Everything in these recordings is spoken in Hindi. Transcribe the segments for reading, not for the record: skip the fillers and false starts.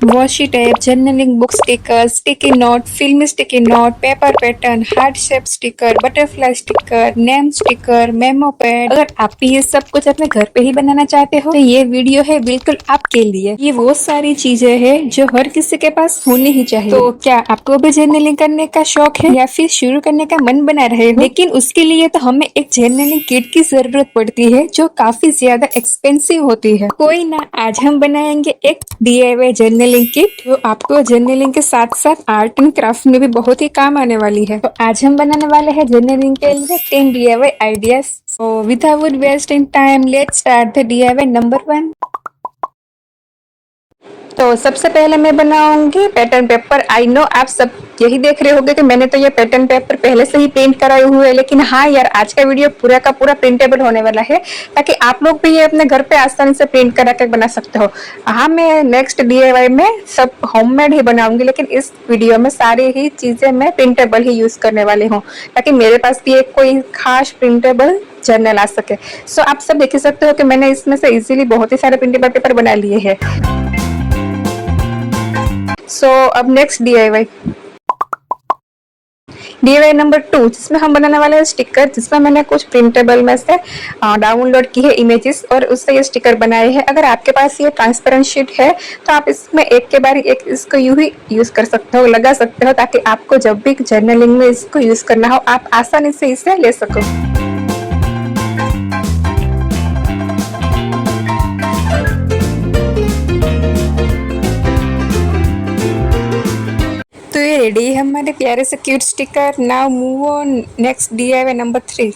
Washi tape, journaling book sticker, sticky note, filmy sticky note, paper pattern, heart shape sticker, butterfly sticker, name sticker, memo pad. अगर आप भी ये सब कुछ अपने घर पे ही बनाना चाहते हो तो ये वीडियो है बिल्कुल आपके लिए। ये वो सारी चीजें हैं जो हर किसी के पास होनी ही चाहिए। तो क्या आपको भी जर्नलिंग करने का शौक है या फिर शुरू करने का मन बना रहे हो, लेकिन उसके लिए तो हमें एक जर्नलिंग किट की जरूरत पड़ती है जो काफी ज्यादा एक्सपेंसिव होती है। कोई ना, आज हम बनाएंगे एक DIY जर्नलिंग किट जो आपको जर्नलिंग के साथ साथ आर्ट एंड क्राफ्ट में भी बहुत ही काम आने वाली है। तो आज हम बनाने वाले हैं जर्नलिंग के लिए 10 DIY ideas. So without wasting time, let's start the DIY number 1। तो सबसे पहले मैं बनाऊंगी पैटर्न पेपर। आई नो आप सब यही देख रहे होंगे कि मैंने तो ये पैटर्न पेपर पहले से ही प्रिंट कराए हुए है, लेकिन हाँ यार, आज का वीडियो पूरा का पूरा प्रिंटेबल होने वाला है ताकि आप लोग भी ये अपने घर पे आसानी से प्रिंट करा कर बना सकते हो। हाँ, मैं नेक्स्ट DIY में सब होममेड ही बनाऊंगी, लेकिन इस वीडियो में सारी ही चीजें मैं प्रिंटेबल ही यूज करने वाली हूँ ताकि मेरे पास भी एक कोई खास प्रिंटेबल जर्नल आ सके। सो आप सब देख ही सकते हो कि मैंने इसमें से इजीली बहुत ही सारे प्रिंटेबल पेपर बना लिए हैं। अब नेक्स्ट DIY नंबर 2, जिसमें हम बनाने वाले हैं स्टिकर, जिसमें मैंने कुछ प्रिंटेबल में से डाउनलोड की है इमेजेस और उससे ये स्टिकर बनाए हैं। अगर आपके पास ये ट्रांसपेरेंट शीट है तो आप इसमें एक के बाद एक इसको यूं ही यूज कर सकते हो, लगा सकते हो, ताकि आपको जब भी जर्नलिंग में इसको यूज करना हो आप आसानी से इसे ले सको। तो ये रेडी है हमारे प्यारे से cute sticker. Now move on next DIY number 3।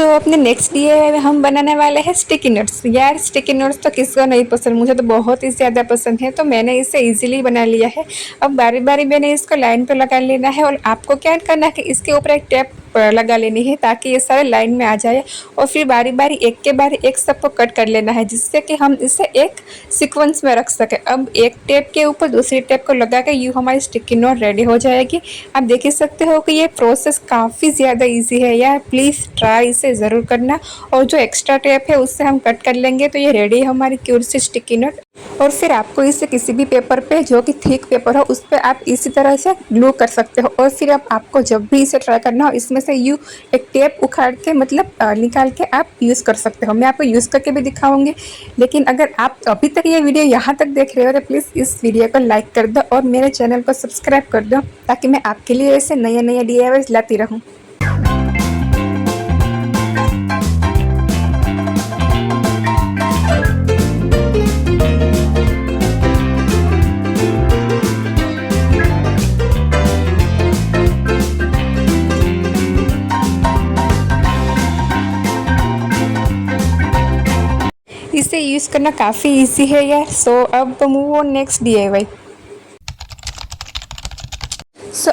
अपने नेक्स्ट DIY में हम बनाने वाले हैं स्टिकी नोट्स। यार, स्टिकी नोट्स तो किसको नहीं पसंद, मुझे तो बहुत ही ज़्यादा पसंद है, तो मैंने इसे इजीली बना लिया है। अब बारी बारी मैंने इसको लाइन पे लगा लेना है और आपको क्या करना है कि इसके ऊपर एक टेप लगा लेनी है ताकि ये सारे लाइन में आ जाए, और फिर बारी बारी एक के बारी एक सबको कट कर लेना है जिससे कि हम इसे एक सीक्वेंस में रख सके। अब एक टेप के ऊपर दूसरी टेप को लगा के यूँ हमारी स्टिकी नोट रेडी हो जाएगी। आप देख ही सकते हो कि ये प्रोसेस काफ़ी ज़्यादा ईजी है यार, प्लीज़ ट्राई इसे ज़रूर करना। और जो एक्स्ट्रा टेप है उससे हम कट कर लेंगे तो ये रेडी है हमारी क्यूट सी स्टिकी नोट। और फिर आपको इसे किसी भी पेपर पे जो कि थिक पेपर हो उस पर आप इसी तरह से ग्लू कर सकते हो। और फिर अब आपको जब भी इसे ट्राई करना हो इसमें से यू एक टेप उखाड़ के मतलब निकाल के आप यूज़ कर सकते हो। मैं आपको यूज़ करके भी दिखाऊंगी, लेकिन अगर आप अभी तक ये वीडियो यहाँ तक देख रहे हो तो प्लीज़ इस वीडियो को लाइक कर दो और मेरे चैनल को सब्सक्राइब कर दो ताकि मैं आपके लिए ऐसे नए नए DIYs लाती रहूँ। इसे यूज़ करना काफ़ी इजी है यार। अब मूव ऑन नेक्स्ट DIY।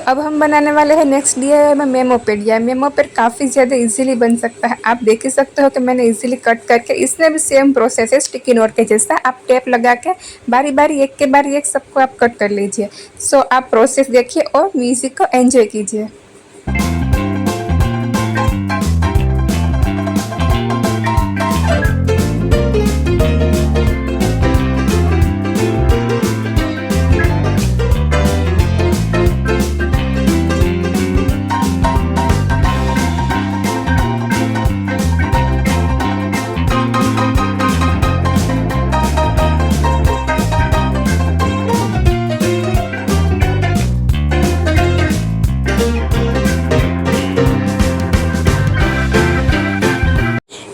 अब हम बनाने वाले हैं नेक्स्ट DIY में मेमो पैड। या मेमो पैड काफ़ी ज़्यादा इजीली बन सकता है। आप देख ही सकते हो कि मैंने इजीली कट करके, इसमें भी सेम प्रोसेस है स्टिकी नोट के जैसा। आप टेप लगा के बारी बारी एक के बारी एक सबको आप कट कर लीजिए। आप प्रोसेस देखिए और म्यूज़िक को एंजॉय कीजिए।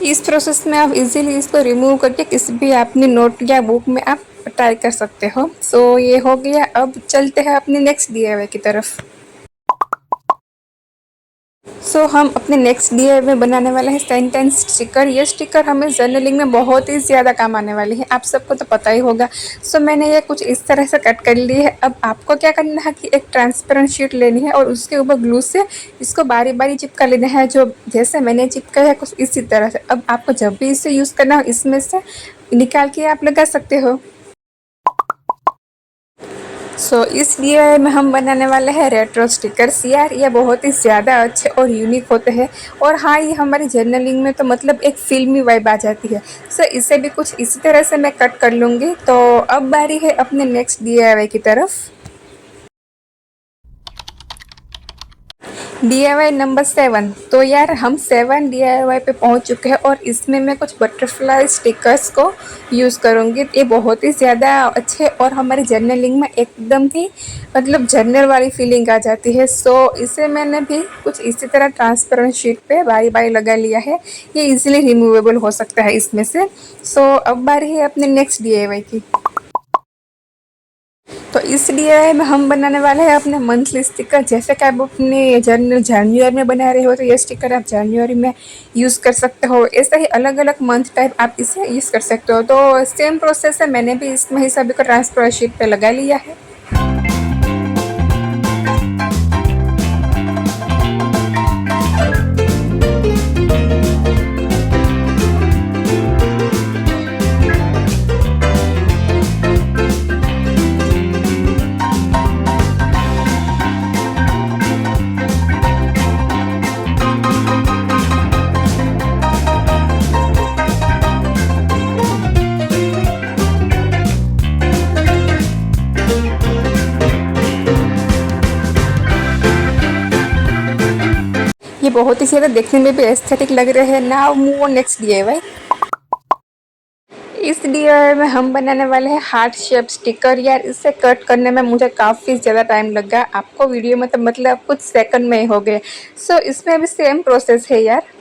इस प्रोसेस में आप इजीली इसको रिमूव करके किसी भी अपनी नोट या बुक में आप ट्राई कर सकते हो। ये हो गया। अब चलते हैं अपने नेक्स्ट DIY की तरफ। हम अपने नेक्स्ट DIY में बनाने वाले हैं सेंटेंस स्टिकर। ये स्टिकर हमें जर्नलिंग में बहुत ही ज़्यादा काम आने वाली है, आप सबको तो पता ही होगा। मैंने ये कुछ इस तरह से कट कर ली है। अब आपको क्या करना है कि एक ट्रांसपेरेंट शीट लेनी है और उसके ऊपर ग्लू से इसको बारी बारी चिपका लेना है, जो जैसे मैंने चिपका है कुछ इसी तरह से। अब आपको जब भी इसे यूज़ करना हो इसमें से निकाल के आप लगा सकते हो। इस DIY में हम बनाने वाले हैं रेट्रो स्टिकर्स। यार ये बहुत ही ज़्यादा अच्छे और यूनिक होते हैं और हाँ, ये हमारी जर्नलिंग में तो मतलब एक फ़िल्मी वाइब आ जाती है। इसे भी कुछ इसी तरह से मैं कट कर लूँगी। तो अब बारी है अपने नेक्स्ट DIY की तरफ। DIY number 7। तो यार हम 7 DIY पे पहुंच चुके हैं और इसमें मैं कुछ बटरफ्लाई स्टिकर्स को यूज़ करूंगी। ये बहुत ही ज़्यादा अच्छे और हमारी जर्नलिंग में एकदम ही मतलब जर्नल वाली फीलिंग आ जाती है। इसे मैंने भी कुछ इसी तरह ट्रांसपेरेंट शीट पे बारी बारी लगा लिया है। ये इजीली रिमूवेबल हो सकता है इसमें से। अब बारी है अपने नेक्स्ट DIY की। इस DIY में हम बनाने वाले हैं अपने मंथली स्टिकर। जैसे कि आप अपने जनवरी में बना रहे हो तो ये स्टिकर आप जनवरी में यूज़ कर सकते हो। ऐसे ही अलग अलग मंथ टाइप आप इसे यूज़ कर सकते हो। तो सेम प्रोसेस है, मैंने भी इसमें ही सभी को ट्रांसफर शीट पे लगा लिया है। ये बहुत ही ज़्यादा देखने में भी एस्थेटिक लग रहे हैं। Now move on next DIY। इस DIY में हम बनाने वाले हैं हार्ट शेप स्टिकर। यार इसे कट करने में मुझे काफ़ी ज़्यादा टाइम लगा। आपको वीडियो में तो मतलब कुछ सेकंड में ही हो गए। इसमें भी सेम प्रोसेस है यार।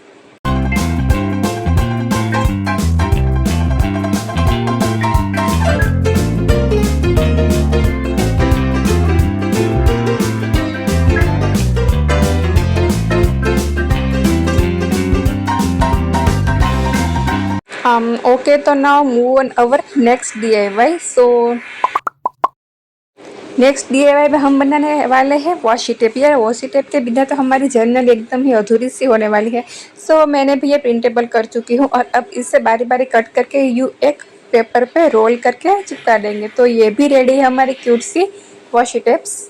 Okay, तो now move on our next DIY। Next DIY में हम बनाने वाले हैं वॉशी टेप। यार वॉशी टेप के बिना तो हमारी जर्नल एकदम ही अधूरी सी होने वाली है। मैंने भी ये प्रिंटेबल कर चुकी हूँ और अब इसे बारी बारी कट करके एक पेपर पे रोल करके चिपका देंगे। तो ये भी रेडी है हमारी क्यूट सी वॉशी टेप्स।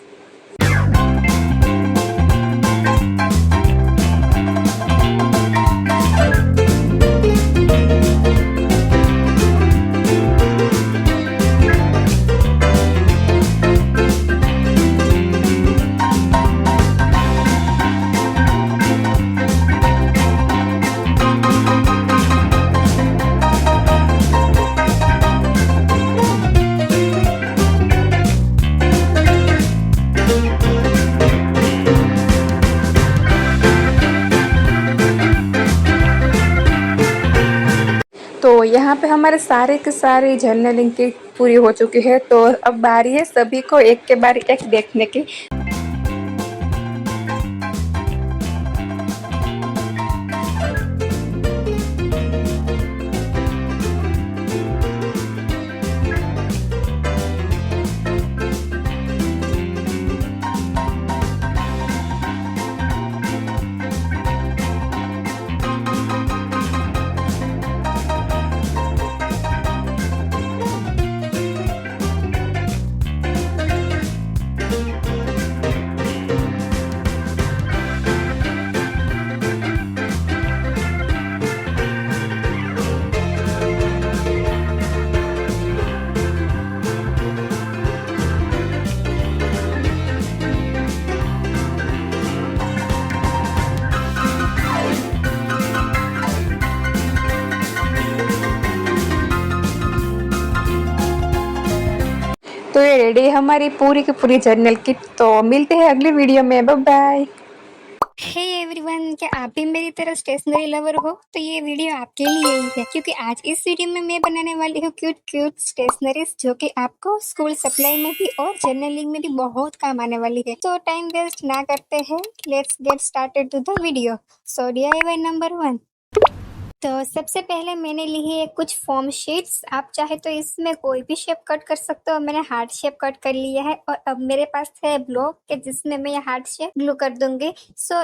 तो यहाँ पे हमारे सारे के सारे जर्नलिंग की पूरी हो चुकी है। तो अब बारी है सभी को एक के बाद एक देखने की। तो ये रेडी है हमारी पूरी की पूरी जर्नल किट। तो मिलते हैं अगली वीडियो में। Bye bye. हे एवरीवन, क्या आप भी मेरी तरह स्टेशनरी लवर हो? तो ये वीडियो आपके लिए ही है, क्योंकि आज इस वीडियो में मैं बनाने वाली हूँ क्यूट क्यूट स्टेशनरीज, जो कि आपको स्कूल सप्लाई में भी और जर्नलिंग में भी बहुत काम आने वाली है। तो टाइम वेस्ट ना करते हैं, let's get started to the video. DIY number 1। तो सबसे पहले मैंने ली है कुछ फॉर्म शीट्स। आप चाहे तो इसमें कोई भी शेप कट कर सकते हो। मैंने हार्ट शेप कट कर लिया है और अब मेरे पास है ब्लॉक के जिसमें मैं ये हार्ट शेप ग्लू कर दूंगी।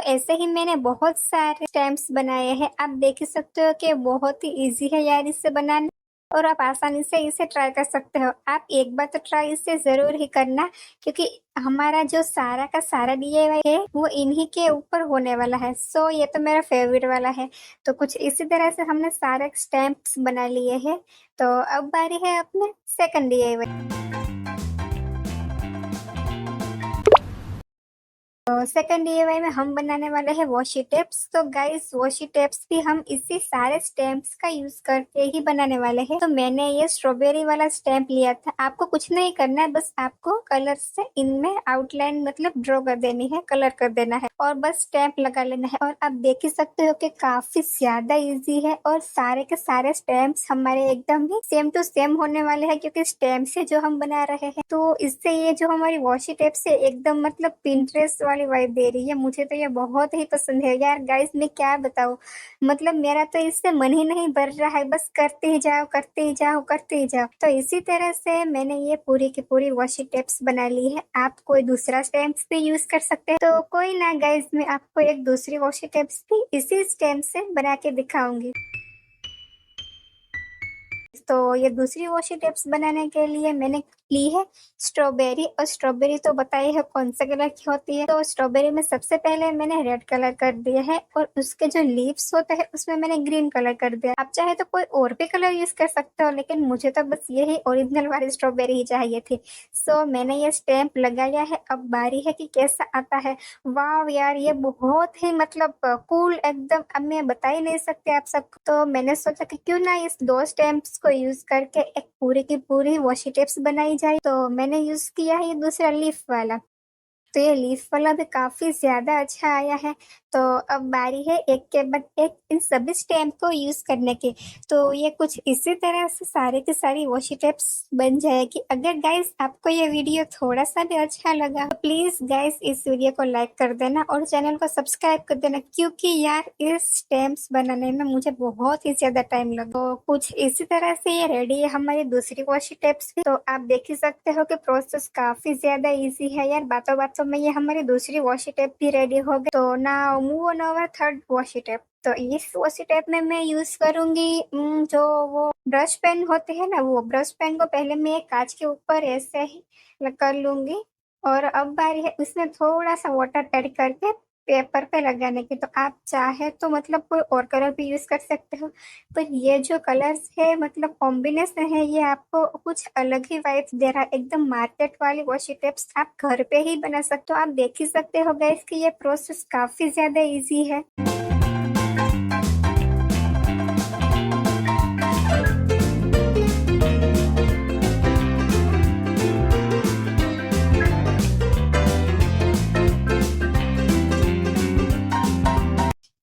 ऐसे ही मैंने बहुत सारे स्टैम्प्स बनाए हैं। आप देख ही सकते हो कि बहुत ही इजी है यार इससे बनाना। और आप आसानी से इसे ट्राई कर सकते हो। आप एक बार तो ट्राई इसे ज़रूर ही करना, क्योंकि हमारा जो सारा का सारा डीआईवाई है वो इन्हीं के ऊपर होने वाला है। सो ये तो मेरा फेवरेट वाला है। तो कुछ इसी तरह से हमने सारे स्टैम्प्स बना लिए हैं। तो अब बारी है अपने सेकंड डीआईवाई। तो सेकंड डीआईवाई में हम बनाने वाले हैं वॉशी टेप्स। तो गाइस वॉशी टेप्स भी हम इसी सारे स्टैम्प्स का यूज करके ही बनाने वाले हैं। तो मैंने ये स्ट्रॉबेरी वाला स्टैम्प लिया था। आपको कुछ नहीं करना है, बस आपको कलर से इनमें आउटलाइन मतलब ड्रॉ कर देनी है, कलर कर देना है और बस स्टैम्प लगा लेना है। और आप देख ही सकते हो कि काफी ज्यादा इजी है और सारे के सारे स्टैम्प्स हमारे एकदम ही सेम टू सेम होने वाले हैं, क्योंकि स्टैम्प से जो हम बना रहे हैं। तो इससे ये जो हमारी वॉशी टेप से एकदम मतलब पिंटरेस्ट वाली वाइब दे रही है। मुझे तो ये बहुत ही पसंद है यार गाइस, मैं क्या बताऊं, मतलब मेरा तो इससे मन ही नहीं भर रहा है, बस करते ही जाओ करते ही जाओ करते ही जाओ। तो इसी तरह से मैंने ये पूरी की पूरी वॉशी टेप्स बना ली है। आप कोई दूसरा स्टैम्प भी यूज कर सकते हैं। तो कोई ना गाइस, मैं आपको एक दूसरी वॉशी टेप्स भी इसी स्टैम्प से बना के दिखाऊंगी। तो ये दूसरी वॉशी टेप्स बनाने के लिए मैंने ली है स्ट्रॉबेरी। और स्ट्रॉबेरी तो बताई है कौन सा कलर की होती है। तो स्ट्रॉबेरी में सबसे पहले मैंने रेड कलर कर दिया है और उसके जो लीव्स होते हैं उसमें मैंने ग्रीन कलर कर दिया। आप चाहे तो कोई और भी कलर यूज कर सकते हो, लेकिन मुझे तो बस यही ओरिजिनल वाली स्ट्रॉबेरी ही चाहिए थी। सो मैंने ये स्टैम्प लगाया है। अब बारी है कि कैसा आता है। वाह यार, ये बहुत ही मतलब कूल एकदम, अब मैं बता ही नहीं सकती आप सबको। तो मैंने सोचा कि क्यों ना इस दो स्टैम्प्स को यूज करके एक पूरी की पूरी वॉशी टेप्स बनाई जाए। तो मैंने यूज किया है ये दूसरा लीफ वाला। तो ये लीफ वाला भी काफी ज्यादा अच्छा आया है। तो अब बारी है एक के बाद एक इन सभी स्टैम्प को यूज करने की। तो ये कुछ इसी तरह से सारे की सारी वॉशी टेप्स बन जाएगी। अगर गाइस आपको ये वीडियो थोड़ा सा भी अच्छा लगा तो प्लीज गाइस इस वीडियो को लाइक कर देना और चैनल को सब्सक्राइब कर देना, क्योंकि यार इस स्टैम्प्स बनाने में मुझे बहुत ही ज्यादा टाइम लगा। तो कुछ इसी तरह से ये रेडी है हमारी दूसरी वॉशी टेप्स भी। तो आप देख ही सकते हो कि प्रोसेस काफी ज्यादा इजी है यार। बातों बातों में ये हमारी दूसरी वॉशी टेप भी रेडी हो गई। तो ना move on over third washi tape. तो इस वॉशी टेप में मैं यूज करूंगी जो वो ब्रश पेन होते हैं ना, वो ब्रश पेन को पहले मैं एक कांच के ऊपर ऐसे ही कर लूंगी। और अब बारी है उसमें थोड़ा सा वाटर ऐड करके पेपर पे लगाने की। तो आप चाहे तो मतलब कोई और कलर भी यूज कर सकते हो, पर ये जो कलर्स है मतलब कॉम्बिनेशन है, ये आपको कुछ अलग ही वाइब्स दे रहा है। एकदम मार्केट वाली वॉशी टेप्स आप घर पे ही बना सकते हो। आप देख ही सकते हो गाइस कि ये प्रोसेस काफी ज्यादा इजी है।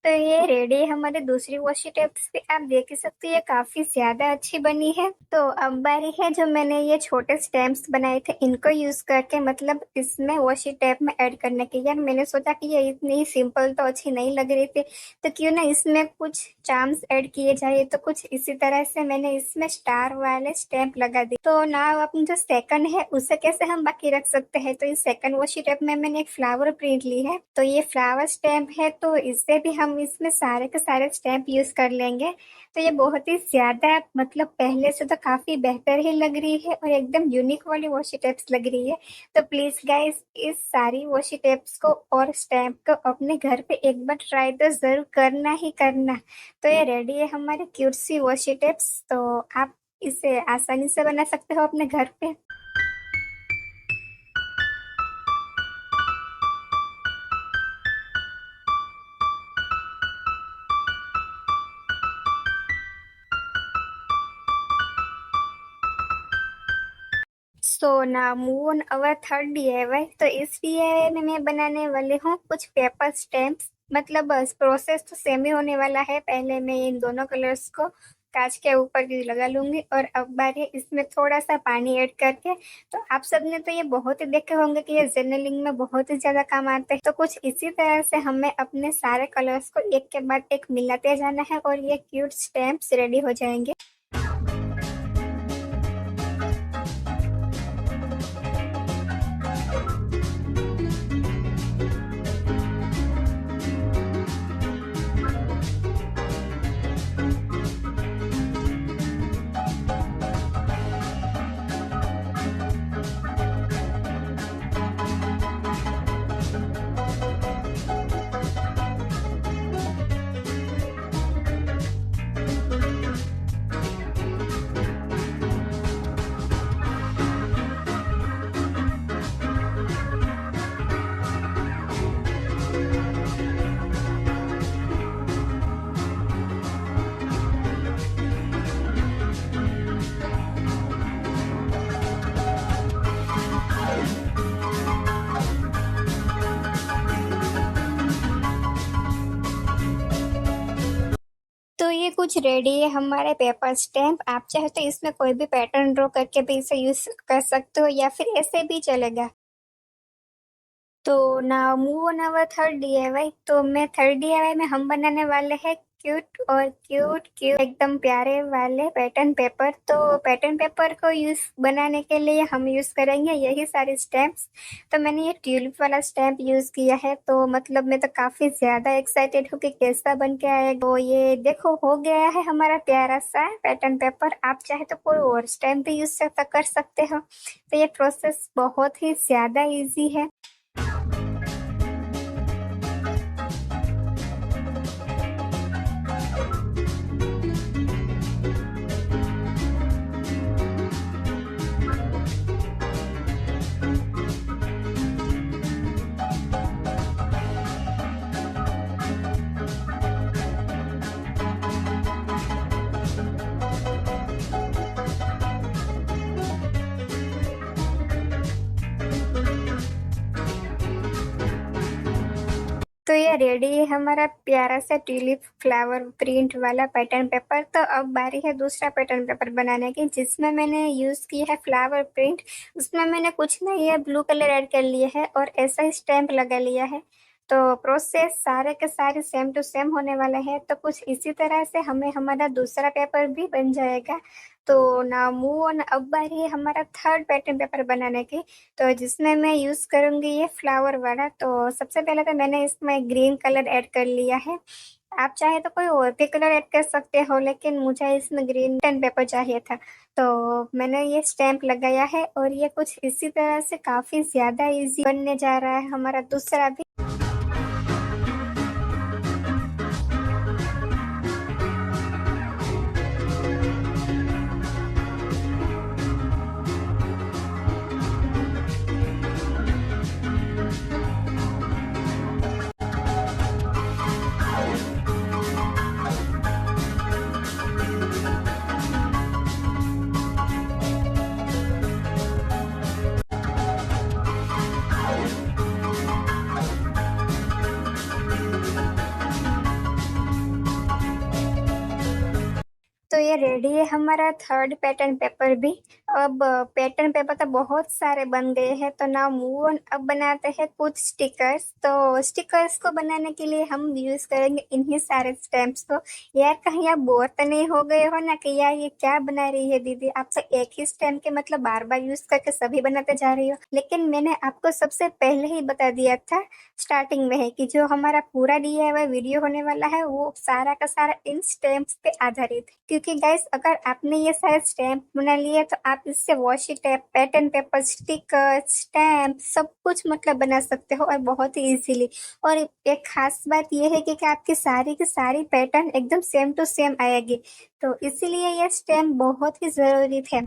तो ये रेडी है हमारी दूसरी वॉशी टेप्स भी। आप देख ही सकते हैं ये काफी ज्यादा अच्छी बनी है। तो अब बारी है जो मैंने ये छोटे स्टैम्प्स बनाए थे इनको यूज करके मतलब इसमें वॉशी टेप में ऐड करने की। यार मैंने सोचा कि ये इतनी सिंपल तो अच्छी नहीं लग रही थी, तो क्यों ना इसमें कुछ चार्म्स ऐड किए जाए। तो कुछ इसी तरह से मैंने इसमें स्टार वाले स्टैम्प लगा दी। तो ना अपनी जो सेकंड है उसे कैसे हम बाकी रख सकते हैं। तो इस सेकंड वॉशी टेप में मैंने एक फ्लावर प्रिंट ली है। तो ये फ्लावर स्टैम्प है, तो इससे भी हम इसमें सारे के सारे स्टैम्प यूज कर लेंगे। तो ये बहुत ही ज्यादा मतलब पहले से तो काफी बेहतर ही लग रही है और एकदम यूनिक वाली वॉशी टेप्स लग रही है। तो प्लीज गाइस इस सारी वॉशी टेप्स को और स्टैम्प को अपने घर पे एक बार ट्राई तो जरूर करना ही करना। तो ये रेडी है हमारी क्यूट सी वॉशी टेप्स। तो आप इसे आसानी से बना सकते हो अपने घर पे। सो ना move on our third DIY. तो इस डीआईवाई में मैं बनाने वाली हूँ कुछ पेपर स्टैम्प्स। मतलब प्रोसेस तो सेम ही होने वाला है। पहले मैं इन दोनों कलर्स को कांच के ऊपर भी लगा लूंगी और अब बारी है इसमें थोड़ा सा पानी ऐड करके। तो आप सबने तो ये बहुत ही देखे होंगे कि ये जर्नलिंग में बहुत ही ज्यादा काम आते हैं। तो कुछ इसी तरह से हमें अपने सारे कलर्स को एक के बाद एक मिलाते जाना है और ये क्यूट स्टैम्प्स रेडी हो जाएंगे। ये कुछ रेडी है हमारे पेपर स्टैम्प। आप चाहे तो इसमें कोई भी पैटर्न ड्रॉ करके भी इसे यूज कर सकते हो या फिर ऐसे भी चलेगा। तो now move on our third DIY. तो मैं थर्ड डीआईवाई में हम बनाने वाले हैं क्यूट और क्यूट क्यूट एकदम प्यारे वाले पैटर्न पेपर। तो पैटर्न पेपर को यूज बनाने के लिए हम यूज करेंगे यही सारे स्टैम्प्स। तो मैंने ये ट्यूलिप वाला स्टैम्प यूज किया है। तो मतलब मैं तो काफी ज्यादा एक्साइटेड हूँ कि कैसा बन के आएगा। तो ये देखो हो गया है हमारा प्यारा सा पैटर्न पेपर। आप चाहे तो कोई और स्टैम्प भी यूज कर सकते हो। तो ये प्रोसेस बहुत ही ज्यादा इजी है। तो ये रेडी है हमारा प्यारा सा ट्यूलिप फ्लावर प्रिंट वाला पैटर्न पेपर। तो अब बारी है दूसरा पैटर्न पेपर बनाने की, जिसमें मैंने यूज किया है फ्लावर प्रिंट। उसमें मैंने कुछ नहीं है ब्लू कलर ऐड कर लिया है और ऐसा ही स्टैम्प लगा लिया है। तो प्रोसेस सारे के सारे सेम टू सेम होने वाले हैं। तो कुछ इसी तरह से हमें हमारा दूसरा पेपर भी बन जाएगा। तो ना मूव ऑन, अब बारी है हमारा थर्ड पैटर्न पेपर बनाने की। तो जिसमें मैं यूज करूंगी ये फ्लावर वाला। तो सबसे पहले तो मैंने इसमें ग्रीन कलर ऐड कर लिया है। आप चाहे तो कोई और भी कलर ऐड कर सकते हो, लेकिन मुझे इसमें ग्रीन पेन पेपर चाहिए था। तो मैंने ये स्टैम्प लगाया है और ये कुछ इसी तरह से काफी ज्यादा इजी बनने जा रहा है हमारा दूसरा भी। तो ये रेडी है हमारा थर्ड पैटर्न पेपर भी। अब पैटर्न पेपर तो बहुत सारे बन गए हैं। तो नाउ मूव ऑन, अब बनाते हैं कुछ स्टिकर्स। तो स्टिकर्स को बनाने के लिए हम यूज करेंगे इन्हीं सारे स्टैम्प्स को। यार कहीं आप बोर तो नहीं हो गए हो ना कि यार ये क्या बना रही है दीदी, आप तो एक ही स्टैम्प के मतलब बार बार यूज करके सभी बनाते जा रही हो। लेकिन मैंने आपको सबसे पहले ही बता दिया था स्टार्टिंग में है कि जो हमारा पूरा DIY वीडियो होने वाला है वो सारा का सारा इन स्टैम्प्स पे आधारित है। क्योंकि गाइस अगर आपने ये सारे स्टैम्प बना लिए तो आप इससे washi tape, pattern paper, sticker, stamp सब कुछ मतलब बना सकते हो और बहुत ही इजीली। और एक खास बात ये है कि आपकी सारी की सारी पैटर्न एकदम सेम टू सेम आएगी। तो इसीलिए ये स्टैम्प बहुत ही जरूरी थे।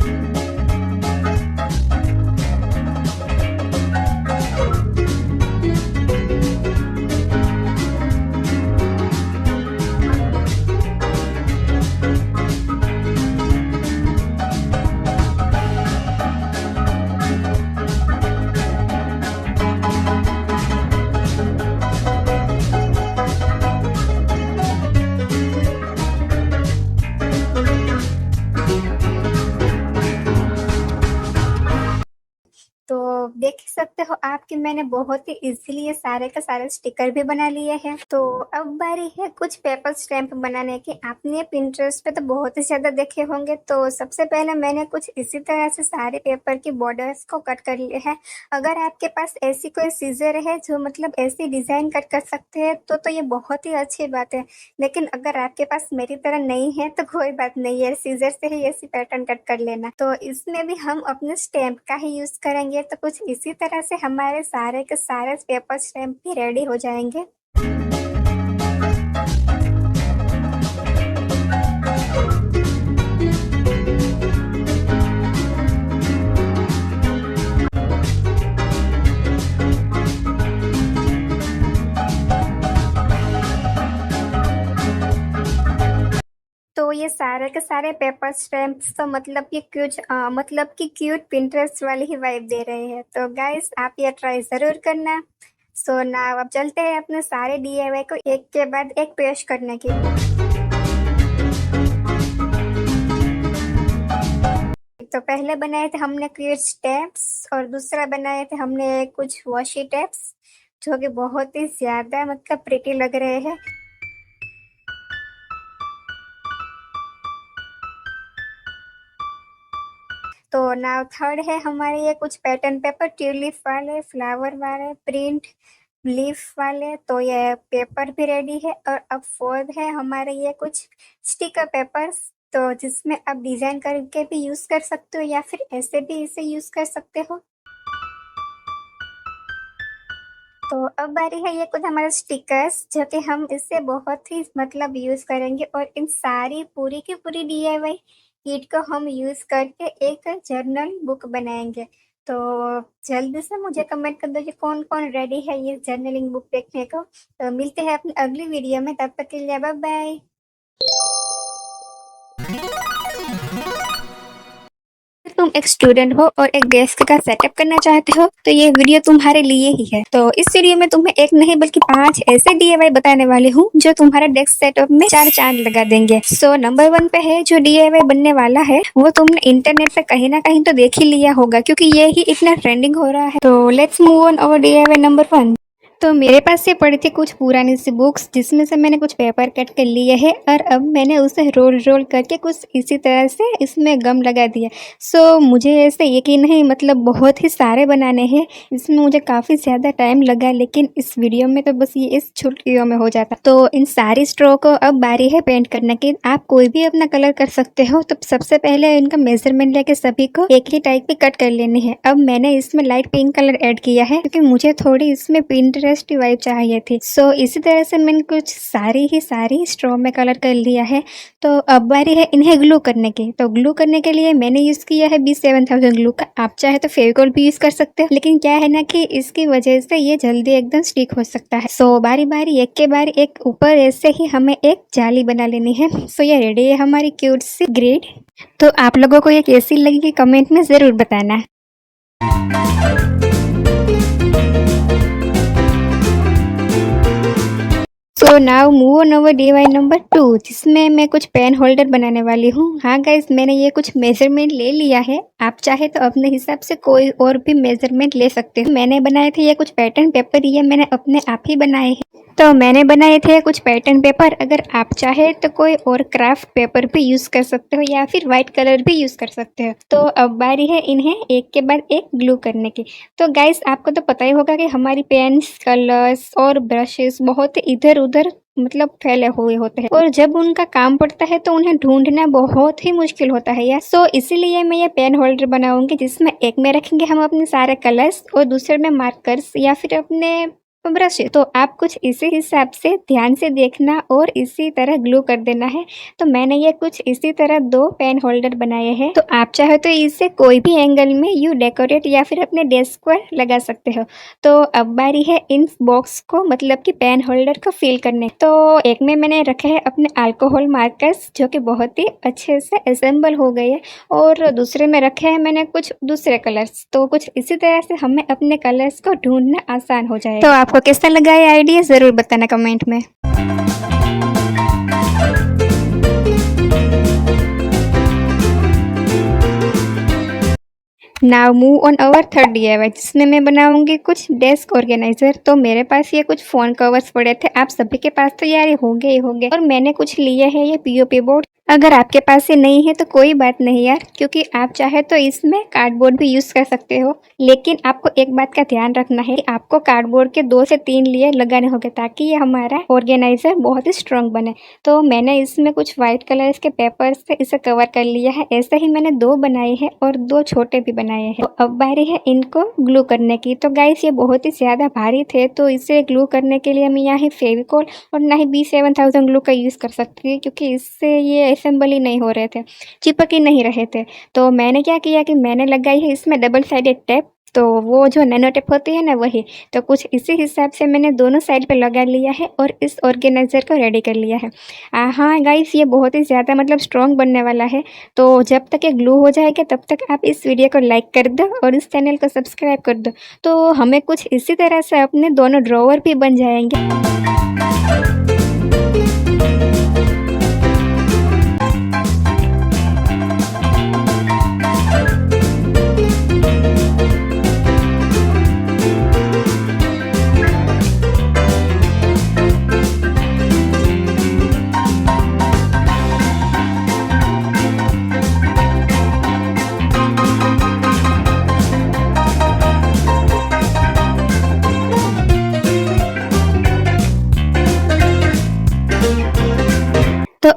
तो देख ही सकते हो आप कि मैंने बहुत ही इजीली ये सारे के सारे स्टिकर भी बना लिए हैं। तो अब बारी है कुछ पेपर स्टैम्प बनाने की। आपने पिंटरेस्ट पे तो बहुत ही ज्यादा देखे होंगे। तो सबसे पहले मैंने कुछ इसी तरह से सारे पेपर की बॉर्डर्स को कट कर लिए हैं। अगर आपके पास ऐसी कोई सीजर है जो मतलब ऐसी डिजाइन कट कर सकते हैं तो ये बहुत ही अच्छी बात है। लेकिन अगर आपके पास मेरी तरह नहीं है तो कोई बात नहीं है, सीजर से ही ऐसी पैटर्न कट कर लेना। तो इसमें भी हम अपने स्टैम्प का ही यूज करेंगे। तो कुछ इसी तरह से हमारे सारे के सारे पेपर स्टैम्प भी रेडी हो जाएंगे। तो ये सारे के सारे पेपर स्टैम्प्स तो मतलब कि क्यूट पिंटरेस्ट वाली ही वाइब दे रहे हैं। तो गाइस आप ये ट्राई जरूर करना। सो ना अब चलते हैं अपने सारे DIY को एक के बाद एक पेश करने की। तो पहले बनाए थे हमने कुछ टेप्स और दूसरा बनाए थे हमने कुछ वॉशी टेप्स, जो कि बहुत ही ज्यादा मतलब प्रिटी लग रहे हैं। तो नाउ थर्ड है हमारे ये कुछ पैटर्न पेपर, ट्यूलिप वाले, फ्लावर वाले, प्रिंट लीफ वाले। तो ये पेपर भी रेडी है। और अब फोर्थ है हमारे ये कुछ स्टिकर पेपर्स, तो जिसमें आप डिजाइन करके भी यूज कर सकते हो या फिर ऐसे भी इसे यूज कर सकते हो। तो अब बारी है ये कुछ हमारे स्टिकर्स, जो कि हम इससे बहुत ही मतलब यूज करेंगे और इन सारी पूरी की पूरी DIY किट को हम यूज करके एक जर्नल बुक बनाएंगे। तो जल्दी से मुझे कमेंट कर दो कि कौन कौन रेडी है ये जर्नलिंग बुक देखने को। तो मिलते हैं अपनी अगली वीडियो में, तब तक के लिए बाय बाय। तुम एक स्टूडेंट हो और एक डेस्क का सेटअप करना चाहते हो तो ये वीडियो तुम्हारे लिए ही है। तो इस वीडियो में तुम्हें एक नहीं बल्कि 5 ऐसे DIY बताने वाली हूँ जो तुम्हारे डेस्क सेटअप में 4 चांद लगा देंगे। सो नंबर 1 पे है जो DIY बनने वाला है वो तुमने इंटरनेट पे कहीं ना कहीं तो देख ही लिया होगा, क्योंकि ये ही इतना ट्रेंडिंग हो रहा है। तो let's move on our DIY number 1। तो मेरे पास ये पड़ी थी कुछ पुरानी सी बुक्स, जिसमें से मैंने कुछ पेपर कट कर लिए है और अब मैंने उसे रोल रोल करके कुछ इसी तरह से इसमें गम लगा दिया। सो मुझे ऐसे यकीन नहीं, मतलब बहुत ही सारे बनाने हैं, इसमें मुझे काफ़ी ज़्यादा टाइम लगा, लेकिन इस वीडियो में तो बस ये इस छुट्टियों में हो जाता। तो इन सारी स्ट्रो को अब बारी है पेंट करने की। आप कोई भी अपना कलर कर सकते हो। तो सबसे पहले इनका मेजरमेंट लेके सभी को एक ही टाइप की कट कर लेनी है। अब मैंने इसमें लाइट पिंक कलर ऐड किया है क्योंकि मुझे थोड़ी इसमें पिंटरेस्ट वाइब चाहिए थी। सो इसी तरह से मैंने कुछ सारी स्ट्रॉ में कलर कर लिया है। तो अब बारी है इन्हें ग्लू करने की। तो ग्लू करने के लिए मैंने यूज किया है B7000 ग्लू का। आप चाहे तो फेविकॉल भी यूज कर सकते हो, लेकिन क्या है ना कि इसकी वजह से ये जल्दी एकदम स्टिक हो सकता है। सो बारी बारी एक के बारी एक ऊपर ऐसे ही हमें एक जाली बना लेनी है। सो ये रेडी है हमारी क्यूट सी ग्रिड। तो आप लोगों को ये कैसी लगी कमेंट में जरूर बताना। So now move on over DIY number 2, जिसमें मैं कुछ पेन होल्डर बनाने वाली हूँ। हाँ गाइस, मैंने ये कुछ मेजरमेंट ले लिया है। आप चाहे तो अपने हिसाब से कोई और भी मेजरमेंट ले सकते हो। मैंने बनाए थे ये कुछ पैटर्न पेपर, ये मैंने अपने आप ही बनाए हैं। तो मैंने बनाए थे कुछ पैटर्न पेपर। अगर आप चाहे तो कोई और क्राफ्ट पेपर भी यूज कर सकते हो या फिर व्हाइट कलर भी यूज कर सकते हो। तो अब बारी है इन्हें एक के बाद एक ग्लू करने की। तो गाइस, आपको तो पता ही होगा कि हमारी पेन्स, कलर्स और ब्रशेस बहुत इधर उधर मतलब फैले हुए होते हैं, और जब उनका काम पड़ता है तो उन्हें ढूंढना बहुत ही मुश्किल होता है यार। सो इसीलिए मैं ये पेन होल्डर बनाऊंगी, जिसमें एक में रखेंगे हम अपने सारे कलर्स और दूसरे में मार्कर्स या फिर अपने ब्रश। तो आप कुछ इसी हिसाब से ध्यान से देखना और इसी तरह ग्लू कर देना है। तो मैंने ये कुछ इसी तरह 2 पेन होल्डर बनाए हैं। तो आप चाहे तो इसे कोई भी एंगल में यू डेकोरेट या फिर अपने डेस्क पर लगा सकते हो। तो अब बारी है इन बॉक्स को मतलब कि पेन होल्डर को फिल करने। तो एक में मैंने रखे हैं अपने अल्कोहल मार्कर्स, जो कि बहुत ही अच्छे से असेंबल हो गए हैं, और दूसरे में रखे हैं मैंने कुछ दूसरे कलर्स। तो कुछ इसी तरह से हमें अपने कलर्स को ढूंढना आसान हो जाए। तो आपको कैसा लगा ये आइडिया जरूर बताना कमेंट में। Now move on our third DIY, जिसमें मैं बनाऊंगी कुछ डेस्क ऑर्गेनाइजर। तो मेरे पास ये कुछ फोन कवर्स पड़े थे, आप सभी के पास तो यार ये होंगे, और मैंने कुछ लिए हैं ये POP बोर्ड। अगर आपके पास ये नहीं है तो कोई बात नहीं यार, क्योंकि आप चाहे तो इसमें कार्डबोर्ड भी यूज कर सकते हो। लेकिन आपको एक बात का ध्यान रखना है, आपको कार्डबोर्ड के 2 से 3 लेयर लगाने होंगे ताकि ये हमारा ऑर्गेनाइजर बहुत ही स्ट्रांग बने। तो मैंने इसमें कुछ व्हाइट कलर के पेपर से इसे कवर कर लिया है। ऐसे ही मैंने 2 बनाए हैं और 2 छोटे भी बनाए हैं। तो अब बारी है इनको ग्लू करने की। तो गाइस, ये बहुत ही ज्यादा भारी थे, तो इसे ग्लू करने के लिए हम यहाँ ही फेविकॉल और ना ही B7000 ग्लू का यूज कर सकती है, क्योंकि इससे ये असेंबल ही नहीं हो रहे थे, चिपक ही नहीं रहे थे। तो मैंने क्या किया कि मैंने लगाई है इसमें डबल साइडेड टेप। तो वो जो नैनो टेप होती है ना, वही। तो कुछ इसी हिसाब से मैंने दोनों साइड पे लगा लिया है और इस ऑर्गेनाइजर को रेडी कर लिया है। हाँ गाइस, ये बहुत ही ज़्यादा मतलब स्ट्रॉन्ग बनने वाला है। तो जब तक ये ग्लू हो जाएगा तब तक आप इस वीडियो को लाइक कर दो और इस चैनल को सब्सक्राइब कर दो। तो हमें कुछ इसी तरह से अपने दोनों ड्रॉवर भी बन जाएंगे।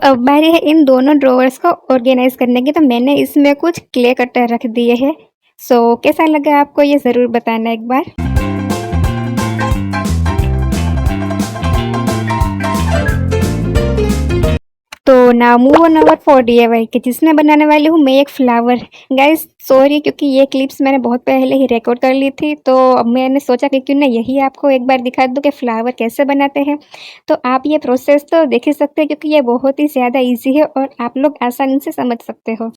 अब बारी है इन दोनों ड्रॉवर्स को ऑर्गेनाइज करने की। तो मैंने इसमें कुछ क्ले कटर रख दिए हैं। सो कैसा लगा आपको ये ज़रूर बताना एक बार। तो now move on our for DIY कि जिसमें बनाने वाली हूँ मैं एक फ्लावर। गाइस सॉरी, क्योंकि ये क्लिप्स मैंने बहुत पहले ही रिकॉर्ड कर ली थी, तो अब मैंने सोचा कि क्यों ना यही आपको एक बार दिखा दूँ कि फ्लावर कैसे बनाते हैं। तो आप ये प्रोसेस तो देख ही सकते हैं, क्योंकि ये बहुत ही ज़्यादा ईजी है और आप लोग आसानी से समझ सकते हो।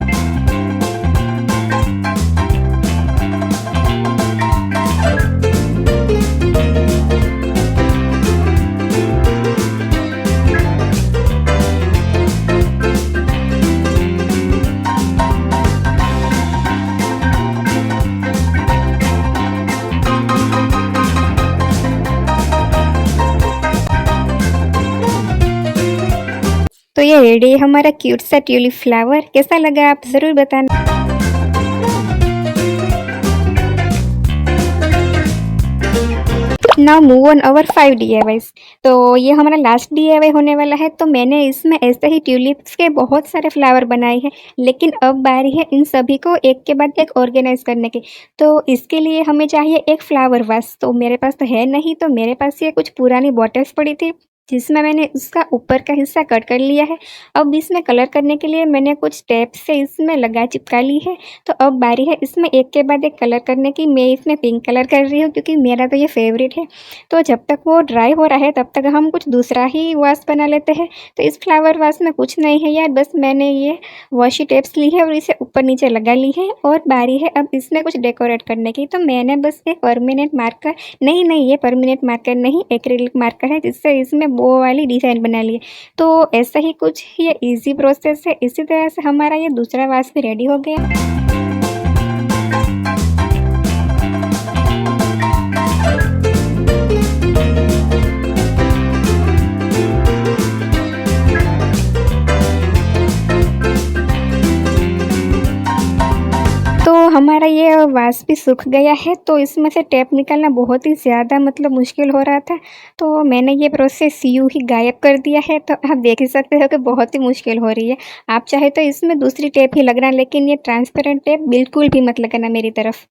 तो ये रेडी है हमारा क्यूट सा ट्यूलिप फ्लावर। कैसा लगा आप ज़रूर बताना। Now move on our 5 DIYs। तो ये हमारा लास्ट DIY होने वाला है। तो मैंने इसमें ऐसे ही ट्यूलिप्स के बहुत सारे फ्लावर बनाए हैं, लेकिन अब बारी है इन सभी को एक के बाद एक ऑर्गेनाइज करने की। तो इसके लिए हमें चाहिए एक फ्लावर वास। तो मेरे पास तो है नहीं, तो मेरे पास ये कुछ पुरानी बॉटल्स पड़ी थी, जिसमें मैंने उसका ऊपर का हिस्सा कट कर लिया है। अब इसमें कलर करने के लिए मैंने कुछ टेप से इसमें लगा चिपका ली है। तो अब बारी है इसमें एक के बाद एक कलर करने की। मैं इसमें पिंक कलर कर रही हूँ, क्योंकि मेरा तो ये फेवरेट है। तो जब तक वो ड्राई हो रहा है तब तक हम कुछ दूसरा ही वास बना लेते हैं। तो इस फ्लावर वास में कुछ नहीं है यार, बस मैंने ये वॉशी टेप्स ली है और इसे ऊपर नीचे लगा ली है। और बारी है अब इसमें कुछ डेकोरेट करने की। तो मैंने बस एक परमानेंट मार्कर, नहीं ये परमानेंट मार्कर नहीं, एक्रिलिक मार्कर है, जिससे इसमें वो वाली डिज़ाइन बना ली है। तो ऐसा ही कुछ ये इजी प्रोसेस है। इसी तरह से हमारा ये दूसरा वास भी रेडी हो गया। तो हमारा ये वास भी सूख गया है। तो इसमें से टेप निकालना बहुत ही ज़्यादा मुश्किल हो रहा था। तो मैंने ये प्रोसेस यूँ ही गायब कर दिया है। तो आप देख ही सकते हो कि बहुत ही मुश्किल हो रही है। आप चाहे तो इसमें दूसरी टेप ही लगाना, लेकिन ये ट्रांसपेरेंट टेप बिल्कुल भी मत लगाना मेरी तरफ।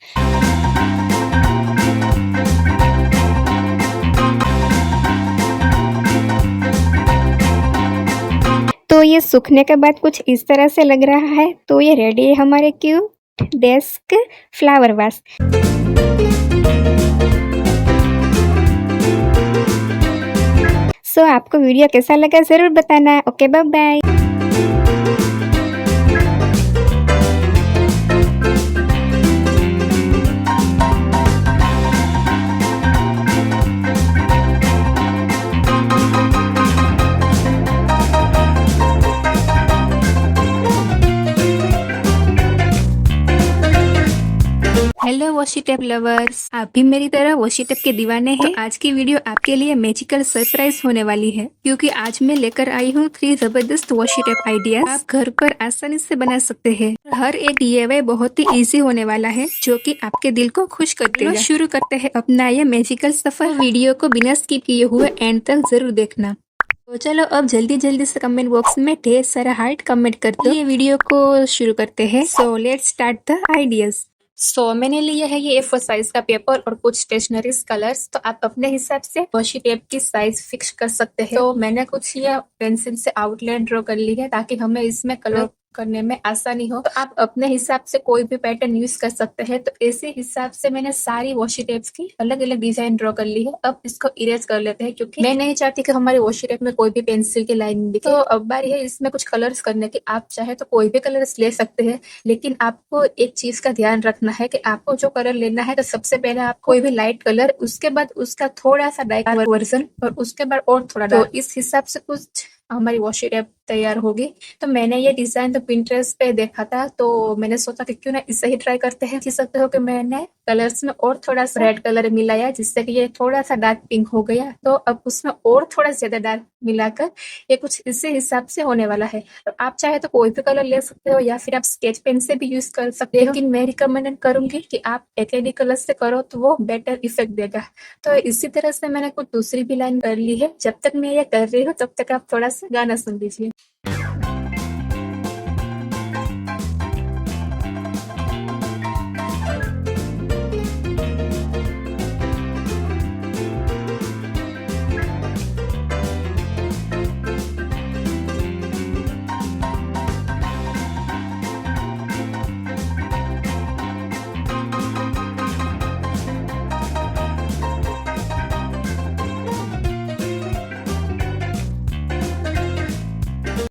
तो ये सूखने के बाद कुछ इस तरह से लग रहा है। तो ये रेडी है हमारे क्यूट डेस्क फ्लावर वास। सो आपको वीडियो कैसा लगा ज़रूर बताना। Okay bye bye. Hello washi tape lovers, आप भी मेरी तरह वॉशी टेप के दीवाने हैं। तो आज की वीडियो आपके लिए मैजिकल सरप्राइज होने वाली है, क्योंकि आज मैं लेकर आई हूँ 3 जबरदस्त वॉशी टेप आइडियाज आप घर पर आसानी से बना सकते हैं। हर एक DIY बहुत ही इजी होने वाला है, जो कि आपके दिल को खुश कर देगा। शुरू करते हैं अपना ये मैजिकल सफर। वीडियो को बिना स्किप किए हुए एंड तक जरूर देखना। तो चलो अब जल्दी से कमेंट बॉक्स में ढेर सारा हार्ट कमेंट कर दो। ये वीडियो को शुरू करते हैं। So let's start the ideas. मैंने लिया है ये A4 साइज का पेपर और कुछ स्टेशनरी कलर्स। तो आप अपने हिसाब से वॉशी टेप की साइज फिक्स कर सकते हैं। तो मैंने कुछ ये पेंसिल से आउटलाइन ड्रॉ कर ली है, ताकि हमें इसमें कलर करने में आसानी हो। तो आप अपने हिसाब से कोई भी पैटर्न यूज कर सकते हैं। तो इसी हिसाब से मैंने सारी वॉशी टेप्स की अलग अलग डिजाइन ड्रॉ कर ली है। अब इसको इरेज कर लेते हैं, क्योंकि मैं नहीं चाहती कि हमारी वॉशी टेप में कोई भी पेंसिल की लाइन दिखे। तो अब बारी है इसमें कुछ कलर्स करने की। आप चाहे तो कोई भी कलर्स ले सकते हैं, लेकिन आपको एक चीज का ध्यान रखना है कि आपको जो कलर लेना है, तो सबसे पहले आप कोई भी लाइट कलर, उसके बाद उसका थोड़ा सा डार्क वर्जन, और उसके बाद और थोड़ा। तो इस हिसाब से कुछ हमारी वॉशी टेप तैयार होगी। तो मैंने ये डिजाइन तो पिंटरेस्ट पे देखा था, तो मैंने सोचा कि क्यों ना इसे ही ट्राई करते हैं। देख सकते हो कि मैंने कलर्स में और थोड़ा सा रेड कलर मिलाया, जिससे कि ये थोड़ा सा डार्क पिंक हो गया। तो अब उसमें और थोड़ा ज्यादा डार्क मिलाकर ये कुछ इसी हिसाब से होने वाला है। तो आप चाहे तो कोई भी कलर ले सकते हो, या फिर आप स्केच पेन से भी यूज कर सकते हो, लेकिन मैं रिकमेंड करूंगी कि आप एक्रेलिक कलर से करो, तो वो बेटर इफेक्ट देगा। तो इसी तरह से मैंने कुछ दूसरी भी लाइन कर ली है। जब तक मैं ये कर रही हूँ, तब तक आप थोड़ा सा गाना सुन लीजिए।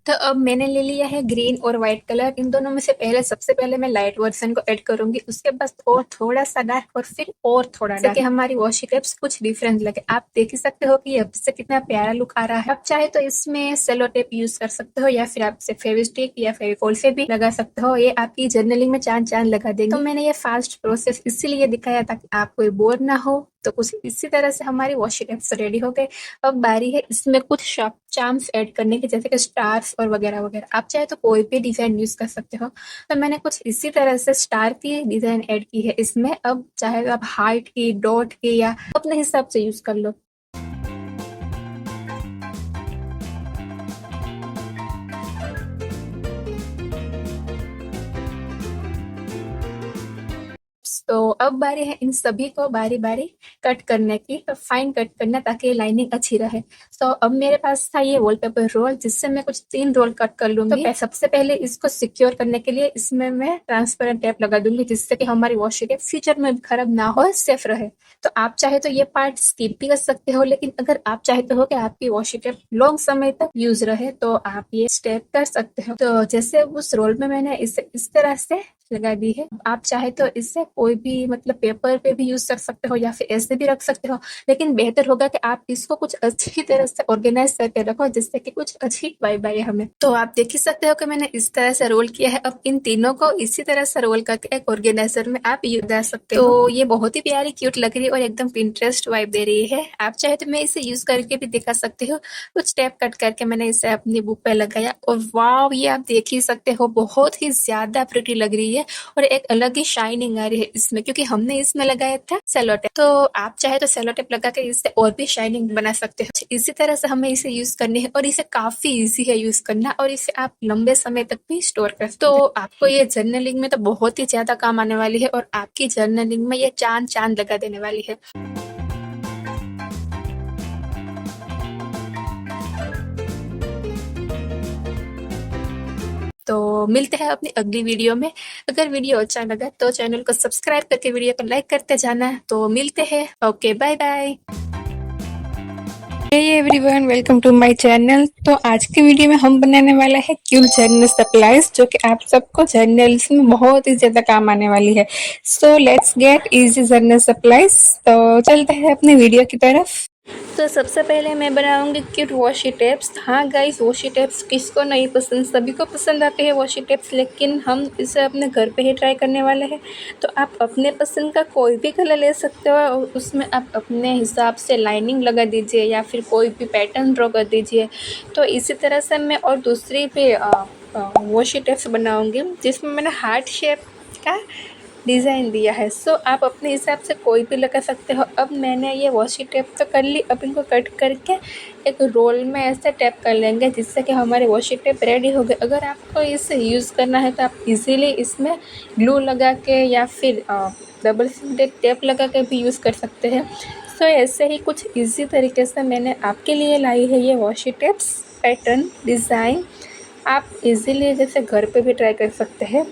तो अब मैंने ले लिया है ग्रीन और व्हाइट कलर। इन दोनों में से सबसे पहले मैं लाइट वर्जन को ऐड करूंगी, उसके बाद और थोड़ा सा डार्क और फिर और थोड़ा डार्क, कि हमारी वॉशी टेप्स कुछ डिफरेंट लगे। आप देख ही सकते हो कि ये अब से कितना प्यारा लुक आ रहा है। आप चाहे तो इसमें सेलो टेप यूज कर सकते हो या फिर आप फेविस्टिक या फेविकोल से भी लगा सकते हो। ये आपकी जर्नलिंग में चांद चांद लगा देंगे। तो मैंने ये फास्ट प्रोसेस इसीलिए दिखाया ताकि आप कोई बोर ना हो। तो कुछ इसी तरह से हमारी वॉशी टेप्स रेडी हो गए। अब बारी है इसमें कुछ शॉर्प चार्म्स ऐड करने की, जैसे कि स्टार्स और वगैरह वगैरह। आप चाहे तो कोई भी डिजाइन यूज कर सकते हो। तो मैंने कुछ इसी तरह से स्टार की डिजाइन ऐड की है इसमें। अब चाहे तो आप हार्ट की, डॉट की या अपने हिसाब से यूज कर लो। तो अब बारी है इन सभी को बारी बारी कट करने की, तो फाइन कट करना ताकि लाइनिंग अच्छी रहे। तो अब मेरे पास था ये वॉलपेपर रोल, जिससे मैं कुछ 3 रोल कट कर लूंगी। तो सबसे पहले इसको सिक्योर करने के लिए इसमें मैं ट्रांसपेरेंट टेप लगा दूंगी, जिससे कि हमारी वॉशी टेप फ्यूचर में भी खराब ना हो, सेफ रहे। तो आप चाहे तो ये पार्ट स्किप भी कर सकते हो, लेकिन अगर आप चाहते हो कि आपकी वॉशी टेप लॉन्ग समय तक यूज रहे तो आप ये स्टेप कर सकते हो। तो जैसे उस रोल में मैंने इसे इस तरह से लगा दी है। आप चाहे तो इससे कोई भी मतलब पेपर पे भी यूज कर सकते हो या फिर ऐसे भी रख सकते हो, लेकिन बेहतर होगा कि आप इसको कुछ अच्छी तरह से ऑर्गेनाइज करके रखो, जिससे कि कुछ अच्छी वाइब आए हमें। तो आप देख ही सकते हो कि मैंने इस तरह से रोल किया है। अब इन तीनों को इसी तरह से रोल करके एक ऑर्गेनाइजर में आप यूज कर सकते हो। तो ये बहुत ही प्यारी क्यूट लग रही है और एकदम पिंटरेस्ट वाइब दे रही है। आप चाहे तो मैं इसे यूज करके भी दिखा सकती हूँ। कुछ टेप कट करके मैंने इसे अपनी बुक पे लगाया और वाव, ये आप देख ही सकते हो बहुत ही ज्यादा प्रिटी लग रही है और एक अलग ही शाइनिंग आ रही है इसमें, क्योंकि हमने इसमें लगाया था सेलो टेप। तो आप चाहे तो सेलो टेप लगा के इससे और भी शाइनिंग बना सकते हो। इसी तरह से हमें इसे यूज करनी है और इसे काफी इजी है यूज करना और इसे आप लंबे समय तक भी स्टोर कर सकते हो। तो आपको ये जर्नलिंग में तो बहुत ही ज्यादा काम आने वाली है और आपकी जर्नलिंग में ये चांद चांद लगा देने वाली है। तो मिलते हैं अपनी अगली वीडियो में। अगर वीडियो अच्छा लगा तो चैनल को सब्सक्राइब करके वीडियो को लाइक करते जाना। तो मिलते हैं। Okay, bye bye. Hey everyone, welcome to my channel. तो आज की वीडियो में हम बनाने वाला है क्यूट जर्नल सप्लाईज, जो कि आप सबको जर्नल्स में बहुत ही ज्यादा काम आने वाली है। So let's get easy journal supplies. तो चलते हैं अपने वीडियो की तरफ। तो सबसे पहले मैं बनाऊंगी क्यूट वॉशी टेप्स। हाँ गाइस, वॉशी टेप्स किसको नहीं पसंद, सभी को पसंद आते हैं वॉशी टेप्स, लेकिन हम इसे अपने घर पे ही ट्राई करने वाले हैं। तो आप अपने पसंद का कोई भी कलर ले सकते हो और उसमें आप अपने हिसाब से लाइनिंग लगा दीजिए या फिर कोई भी पैटर्न ड्रॉ कर दीजिए। तो इसी तरह से मैं और दूसरी भी वॉशी टेप्स बनाऊँगी, जिसमें मैंने हार्ट शेप का डिज़ाइन दिया है। सो आप अपने हिसाब से कोई भी लगा सकते हो। अब मैंने ये वॉशी टेप तो कर ली, अब इनको कट करके एक रोल में ऐसे टैप कर लेंगे, जिससे कि हमारे वॉशी टेप रेडी हो गए। अगर आपको इसे यूज़ करना है तो आप इजीली इसमें ग्लू लगा के या फिर डबल सीडेड टेप लगा के भी यूज़ कर सकते हैं। सो ऐसे ही कुछ इजी तरीके से मैंने आपके लिए लाई है ये वॉशी टेप्स पैटर्न डिज़ाइन। आप इजीली जैसे घर पे भी ट्राई कर सकते हैं।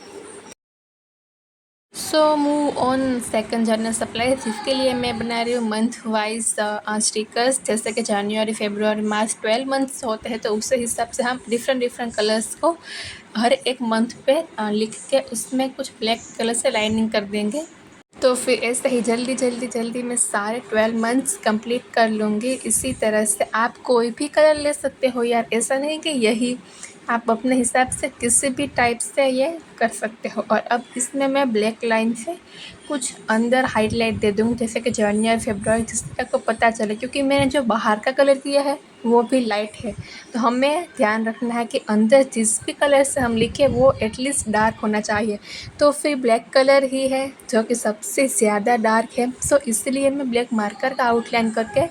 So move on second journal supply, जिसके लिए मैं बना रही हूँ मंथ वाइज स्टिकर्स। जैसे कि जनवरी, फरवरी, मार्च 12 मंथ्स होते हैं, तो उस हिसाब से हम डिफरेंट कलर्स को हर एक मंथ पे लिख के उसमें कुछ ब्लैक कलर से लाइनिंग कर देंगे। तो फिर ऐसे ही जल्दी मैं सारे 12 मंथ्स कंप्लीट कर लूँगी। इसी तरह से आप कोई भी कलर ले सकते हो यार, ऐसा नहीं कि यही, आप अपने हिसाब से किसी भी टाइप से ये कर सकते हो। और अब इसमें मैं ब्लैक लाइन से कुछ अंदर हाईलाइट दे दूँगी, जैसे कि जनवरी, फरवरी, जिससे आपको पता चले, क्योंकि मैंने जो बाहर का कलर दिया है वो भी लाइट है। तो हमें ध्यान रखना है कि अंदर जिस भी कलर से हम लिखे वो एटलीस्ट डार्क होना चाहिए। तो फिर ब्लैक कलर ही है जो कि सबसे ज़्यादा डार्क है। सो इसलिए मैं ब्लैक मार्कर का आउटलाइन करके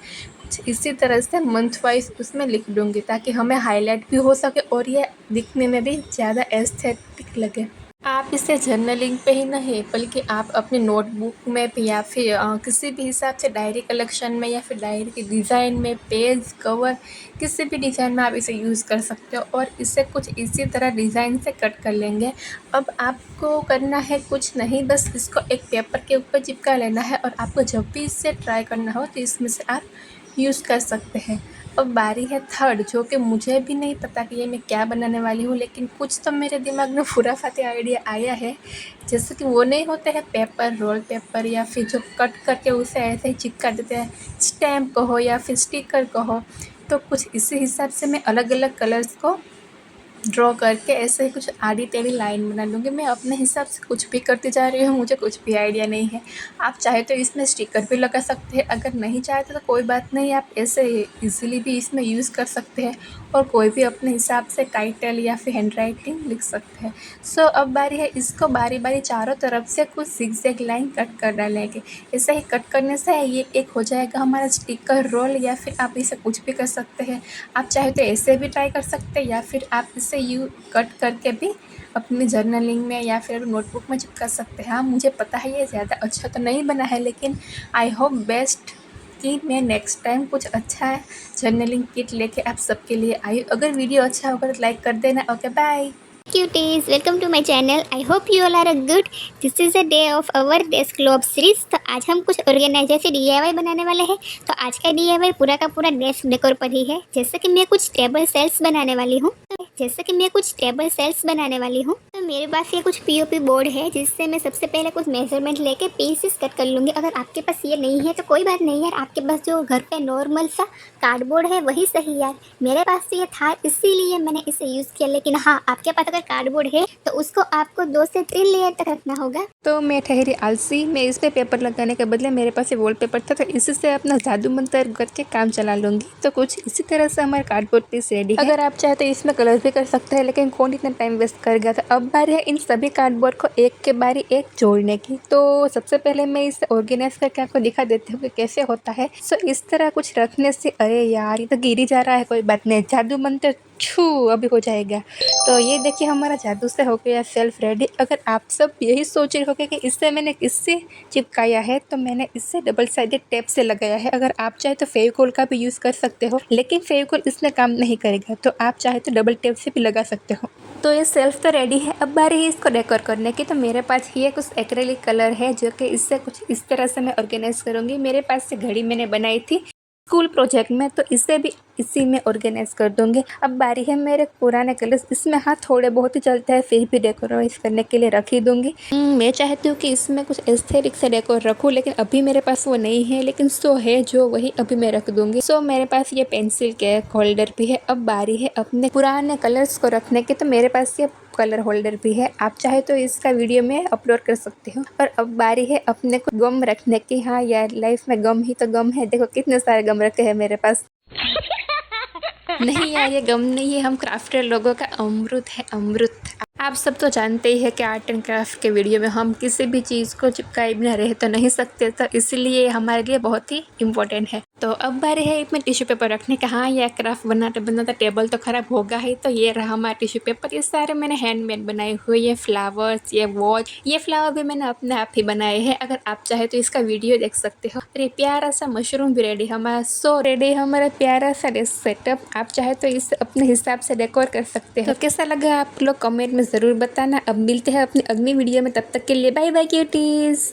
कुछ इसी तरह से मंथ वाइज उसमें लिख दूँगी, ताकि हमें हाईलाइट भी हो सके और ये दिखने में भी ज़्यादा एस्थेटिक लगे। आप इसे जर्नलिंग पे ही नहीं, बल्कि आप अपनी नोटबुक में भी या फिर किसी भी हिसाब से डायरी कलेक्शन में या फिर डायरी के डिज़ाइन में, पेज कवर, किसी भी डिज़ाइन में आप इसे यूज़ कर सकते हो। और इसे कुछ इसी तरह डिज़ाइन से कट कर लेंगे। अब आपको करना है कुछ नहीं, बस इसको एक पेपर के ऊपर चिपका लेना है और आपको जब भी इससे ट्राई करना हो तो इसमें से आप यूज़ कर सकते हैं। अब बारी है थर्ड, जो कि मुझे भी नहीं पता कि ये मैं क्या बनाने वाली हूँ, लेकिन कुछ तो मेरे दिमाग में खुराफाती आइडिया आया है। जैसे कि वो नहीं होते हैं पेपर, रोल पेपर, या फिर जो कट करके उसे ऐसे ही चिपका देते हैं, स्टैम्प कहो या फिर स्टिकर कहो। तो कुछ इसी हिसाब से मैं अलग अलग कलर्स को ड्रॉ करके ऐसे ही कुछ आड़ी टेढ़ी लाइन बना लूँगी। मैं अपने हिसाब से कुछ भी करती जा रही हूँ, मुझे कुछ भी आइडिया नहीं है। आप चाहे तो इसमें स्टिकर भी लगा सकते हैं, अगर नहीं चाहते तो कोई बात नहीं, आप ऐसे इजीली भी इसमें यूज़ कर सकते हैं और कोई भी अपने हिसाब से टाइटल या फिर हैंड राइटिंग लिख सकते हैं। सो अब बारी है इसको बारी बारी चारों तरफ से कुछ ज़िगज़ैग लाइन कट कर डालेंगे। ऐसे ही कट करने से ये एक हो जाएगा हमारा स्टिकर रोल, या फिर आप इसे कुछ भी कर सकते हैं। आप चाहे तो ऐसे भी ट्राई कर सकते हैं, या फिर आप इसे कट करके भी अपनी जर्नलिंग में या फिर नोटबुक में चिपका सकते हैं। हाँ, मुझे पता है ये ज़्यादा अच्छा तो नहीं बना है, लेकिन आई होप बेस्ट कि मैं नेक्स्ट टाइम कुछ अच्छा जर्नलिंग किट लेके आप सबके लिए आई। अगर वीडियो अच्छा होगा तो लाइक कर देना। Okay, bye. Cuties, welcome to my channel. I hope you all are good. This is a day of our desk globe series. तो आज हम कुछ ऑर्गेनाइजर से DIY बनाने वाले हैं। तो आज का DIY पूरा का पूरा डेस्क डेकोर पर ही है। जैसे कि मैं कुछ टेबल सेल्स बनाने वाली हूँ। तो मेरे पास ये कुछ POP बोर्ड है, जिससे मैं सबसे पहले कुछ मेजरमेंट लेके पीसेस कट कर लूँगी। अगर आपके पास ये नहीं है तो कोई बात नहीं यार, आपके पास जो घर पे नॉर्मल सा कार्डबोर्ड है वही सही यार। मेरे पास तो ये था इसीलिए मैंने इसे यूज़ किया, लेकिन हाँ, आपके पास अगर कार्डबोर्ड है तो उसको आपको 2 से 3 लेयर तक रखना होगा। तो मैं ठहरी आलसी, मैं इस पे पेपर लगाने के बदले मेरे पास ये वॉलपेपर था, तो इसी से अपना जादू मंतर करके काम चला लूँगी। तो कुछ इसी तरह से हमारे कार्डबोर्ड पीस रेडी है। अगर आप चाहे तो इसमें कलर भी कर सकते हैं, लेकिन कौन इतना टाइम वेस्ट करेगा। तो अब बारी है इन सभी कार्डबोर्ड को एक के बारी एक जोड़ने की। तो सबसे पहले मैं इसे ऑर्गेनाइज करके आपको दिखा देती हूँ कि कैसे होता है। सो इस तरह कुछ रखने से, अरे यार ये तो गिर ही जा रहा है, कोई बात नहीं, जादू मंत्र छू अभी हो जाएगा। तो ये देखिए हमारा जादू से हो गया सेल्फ रेडी। अगर आप सब यही सोच रहे होंगे कि इससे मैंने किससे चिपकाया है, तो मैंने इससे डबल साइडेड टेप से लगाया है। अगर आप चाहे तो फेविकोल का भी यूज़ कर सकते हो, लेकिन फेविकोल इसमें काम नहीं करेगा, तो आप चाहे तो डबल टेप से भी लगा सकते हो। तो ये सेल्फ तो रेडी है। अब बारी है इसको डेकोर करने की। तो मेरे पास ये कुछ एक्रेलिक कलर है, जो कि इससे कुछ इस तरह से मैं ऑर्गेनाइज करूँगी। मेरे पास ये घड़ी मैंने बनाई थी स्कूल प्रोजेक्ट में, तो इसे भी इसी में ऑर्गेनाइज कर दूँगी। अब बारी है मेरे पुराने कलर्स, इसमें हाँ थोड़े बहुत ही चलते हैं, फिर भी डेकोराइज करने के लिए रख ही दूँगी। मैं चाहती हूँ कि इसमें कुछ एस्थेटिक से डेकोर रखूँ, लेकिन अभी मेरे पास वो नहीं है, लेकिन सो है जो वही अभी मैं रख दूँगी। सो मेरे पास ये पेंसिल के होल्डर भी है। अब बारी है अपने पुराने कलर्स को रखने की। तो मेरे पास ये कलर होल्डर भी है, आप चाहे तो इसका वीडियो में अपलोड कर सकते हो। और अब बारी है अपने को गम रखने की। हाँ यार, लाइफ में गम ही तो गम है। देखो कितने सारे गम रखे हैं मेरे पास। नहीं यार, ये गम नहीं है, हम क्राफ्टर लोगों का अमृत है, अमृत। आप सब तो जानते ही है कि आर्ट एंड क्राफ्ट के वीडियो में हम किसी भी चीज़ को चिपकाए बिना रह तो नहीं सकते, तो इसलिए हमारे लिए बहुत ही इम्पोर्टेंट है। तो अब बारी है इसमें टिश्यू पेपर रखने का। हाँ, यह क्राफ्ट बनाते बनाते टेबल तो ख़राब होगा ही, तो ये रहा हमारा टिश्यू पेपर। ये सारे मैंने हैंडमेड बनाए हुए, ये फ्लावर्स, ये वॉच, ये फ्लावर भी मैंने अपने आप ही बनाए हैं। अगर आप चाहे तो इसका वीडियो देख सकते हो। और ये प्यारा सा मशरूम भी रेडी हमारा। सो रेडी हमारा प्यारा सा सेटअप। आप चाहे तो इसे अपने हिसाब से डेकोर कर सकते हो। तो कैसा लगा आप लोग कमेंट में ज़रूर बताना। अब मिलते हैं अपनी अगली वीडियो में, तब तक के लिए बाय बाय क्यूटीज़।